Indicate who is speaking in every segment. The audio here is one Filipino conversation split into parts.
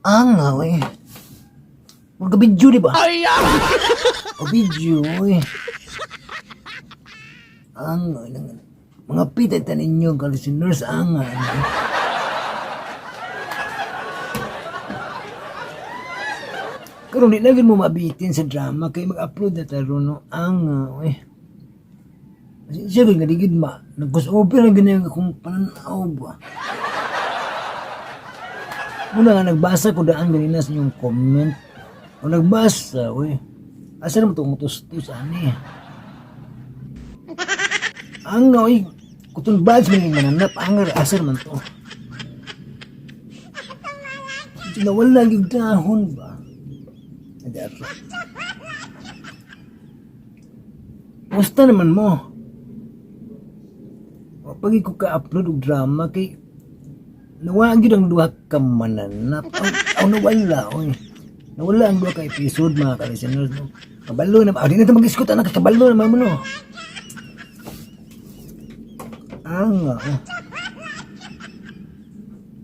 Speaker 1: Nga, oy. Magka-video, di ba? O video, oy. Nga, mga pitatan ninyo, listeners, nga. Karon di lagi mo mabitin sa drama kay mag-upload na taro no ang eh. Siya nga digid ma nag-crossover na ganyan akong pananaw ba. Muna nga nagbasa ko daan ganina sa inyong comment. O nagbasa, we. Asa naman itong utos-utos ani. Ang oy kutong badge man mananap ang asa naman to. Nawala yung dahon ba? Musta naman mo? Pag ko ka-upload og drama kay nawagi ang duha ka mananap. Aw nawala oy. Nawala ang duha ka episode mga ka-listeners no. Kabalo na di na mag-iskot anak kabalo naman mo no. Nga.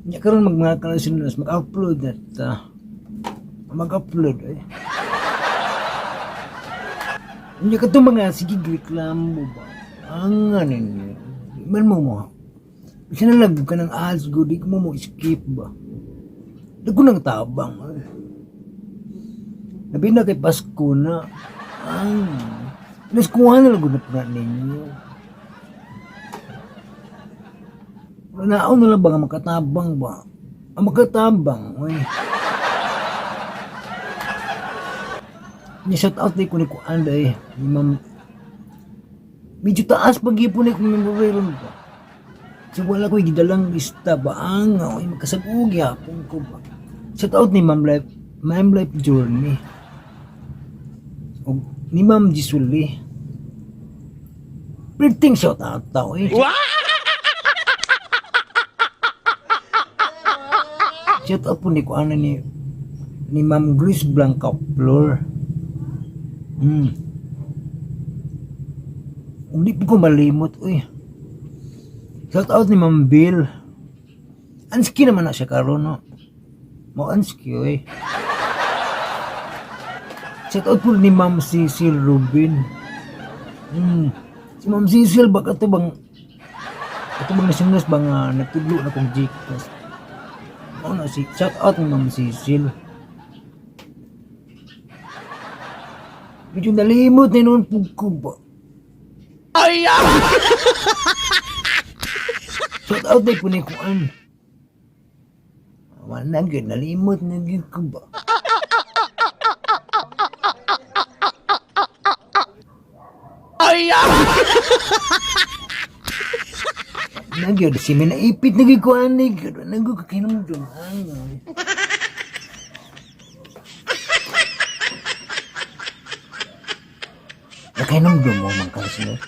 Speaker 1: Nya karon mga ka-listeners mag-upload at mag-upload eh. Hindi ka ito mga sige reklamo ba? Nga ninyo. Man mo. Kasi nalagog ka ng ads go, di ko mo skip ba? Di ko nang tabang. Nabi na kay Pasko na. Naskuha na lagod na pa ninyo. Naon na lang ba nga makatabang ba? Ang makatabang, oy. Ni-shout out ko ni Kuan day ni Ma'am. Medyo taas pag-ipon ni kung memorable ba. So wala ko gidalang lista ba ang ay makasag-og yapon ko ba. Shout out ni Ma'am Life Journey. O ni Ma'am Jisuli. Pretty shout out tao eh. Shout out po ni Kuan ni Ma'am Grace Blanca Flor. Hindi po ko malimot, uy. Shout out ni Ma'am Bill. Anski naman na siya karon no. Mo anski, uy. Shout out po ni Ma'am Cecil Rubin. Si Ma'am Cecil baka ito bang nasimunas bang nagtudlo na kong Gcash. Ano si shout out ni Ma'am Cecil. Medyo nalimot na noon po ba? Shout out na po ni Kuan. Wala nga, nalimot na yun ko ba? Nagyod, si minaipit na yun Kuan. Nagyod ka kinamdun. Nakinamdum mo mga kalisinot.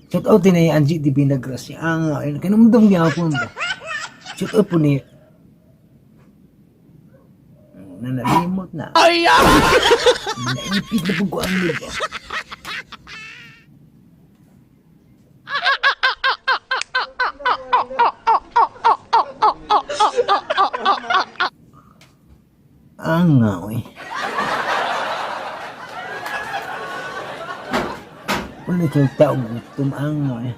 Speaker 1: Shout out din na yung Angie Di Binagras. Nakinamdum niya ako ba? Shout out po ni nanalimot na. Naipit na pagkuhan mo ba? Nga, oy. Wala itong tao gutom ang eh.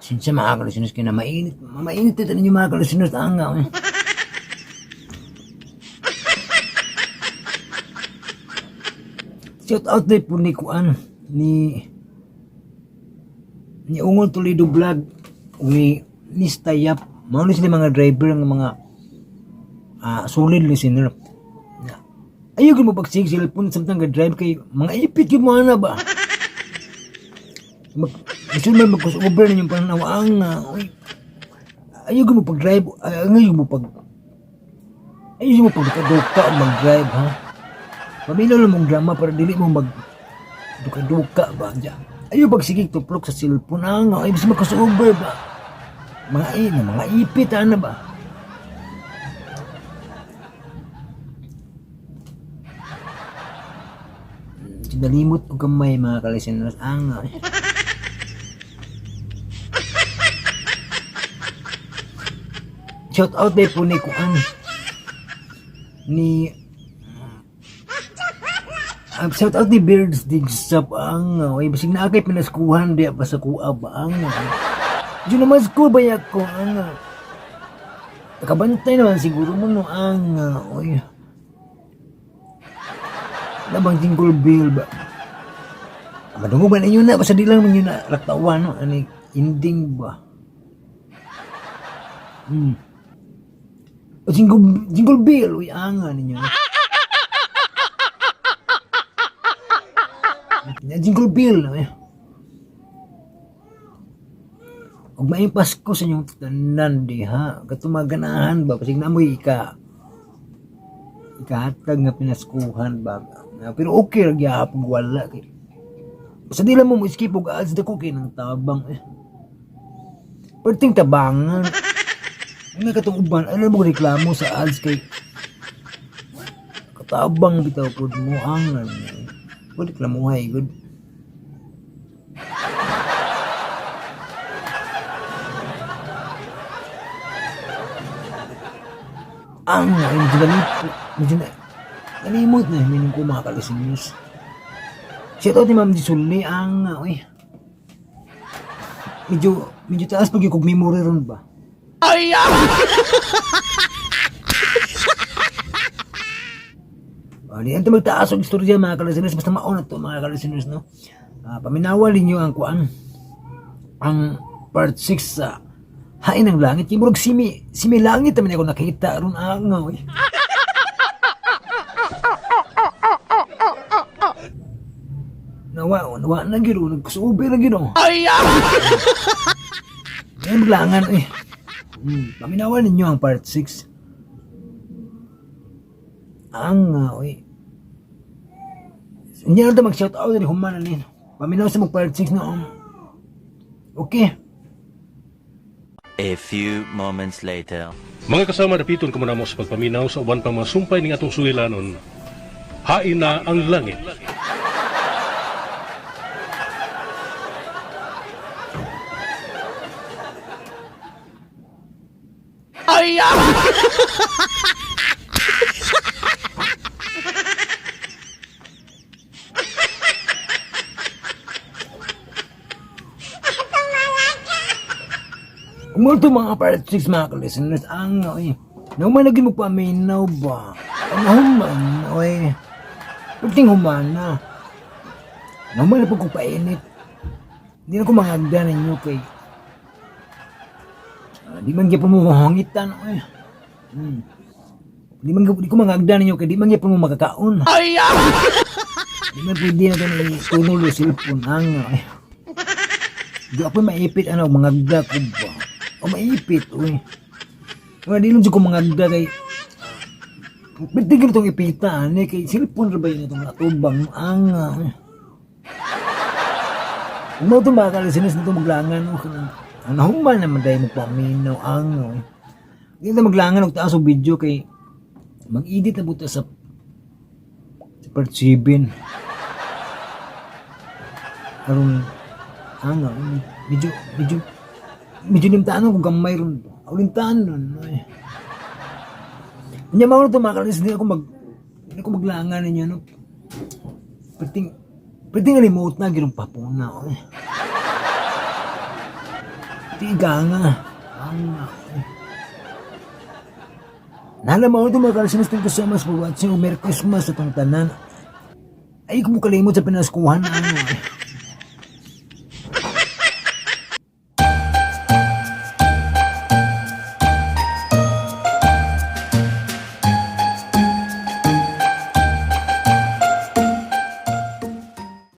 Speaker 1: Sinsa mga kalusinus kayo na mainit. Mainit ito ninyo mga kalusinus ang eh. Shout out din po ni Kuan ni Ungol Toledo Vlog ni Stayap. Mauna sila mga driver ng mga solid listener. Ayaw mo pagsig cellphone samtang ga-drive kay mga ipit yung mga na ba? Gusto mo mag-crossover na yung pananawang ayaw mo pag-drive, ayaw mo pag-duka o mag-drive ha? Pamilya lang mong drama para dili mo mag-duka ba? Ayaw pagsigig tuplok sa cellphone ayaw gusto mag-crossover ba? Mga ipit, ano ba? nalimot ko gamay mga kalisiners ang shout out day po ni kuan ni shout out ni Birds Dig Shop ang ay basig na akay pinaskuhan diya pa sa kuab ang di naman school bayak ko ang nakabantay naman siguro mo no ang oy labang jingle bell ba madungo ba ninyo na basta di lang man yun na latawan no ani ending ba jingle bell uy anga ninyo jingle bell eh. Ug may Pasko sa inyong tanan diha katumaganahan ba pasig namoy ikahatag nga pinaskuhan ba pero okay ra gyapon wala kay sa dila mo skip og ads dako kay nang tabang eh perting tabangan nga katong uban ano mo reklamo sa ads kay katabang bitaw pud mo ang pud reklamuhay good ang medyo nalimot na minum ko mga kalisinus shout out ni Ma'am Disuli ang medyo taas pag yung memory ron ba ay di ito magtaas ang istorya mga kalisinus basta mauna to mga kalisinus no paminawal ninyo ang kuan ang part 6 sa hain ng langit yung murag simi langit naman ako nakita ron ang nawa na gino nagsubi na gino ay yan maglangan paminawan ninyo ang part 6 ang hindi na ito mag shout out rin humanan nito paminaw sa mag part 6 na okay.
Speaker 2: A few moments later.
Speaker 3: Mga kasama, napiton ko muna mo sa pagpaminaw sa uban pang mga sumpay ng atong suwilanon. Hain na ang langit. Ay!
Speaker 1: Kung ito mga part 6 mga ka-listeners, ang naman naging mo paminaw ba? Ang human, pagting human na. Naman na pag painit. Hindi na ko mangagda ninyo kay di man gyapon mo mahangitan di ko mangagda ninyo kay di man gyapon mo makakaon. Ay! Di man pwede na ganun tunol yung cellphone ang di ako maipit mangagda ko ba? O maipit, uy. Mga di lang ko mangagda kay pwede ka itong ipita, kay cellphone ra ba yun itong natubang ang kung mo itong mga kalisinas na itong maglangan ang nahuman naman dahil magpaminaw ang hindi na maglangan og taas o video kay mag-edit na buta sa part 7 karong medyo nimtaan kung gamay ron ulintaan nun hindi mo ito makakalis hindi ako maglangan ninyo pwedeng remote na ginong papuna tiga nga nalaman mo ito makakalis na kasama sa watching o Merry Christmas sa itong tanan ay kung kalimot sa pinaskuhan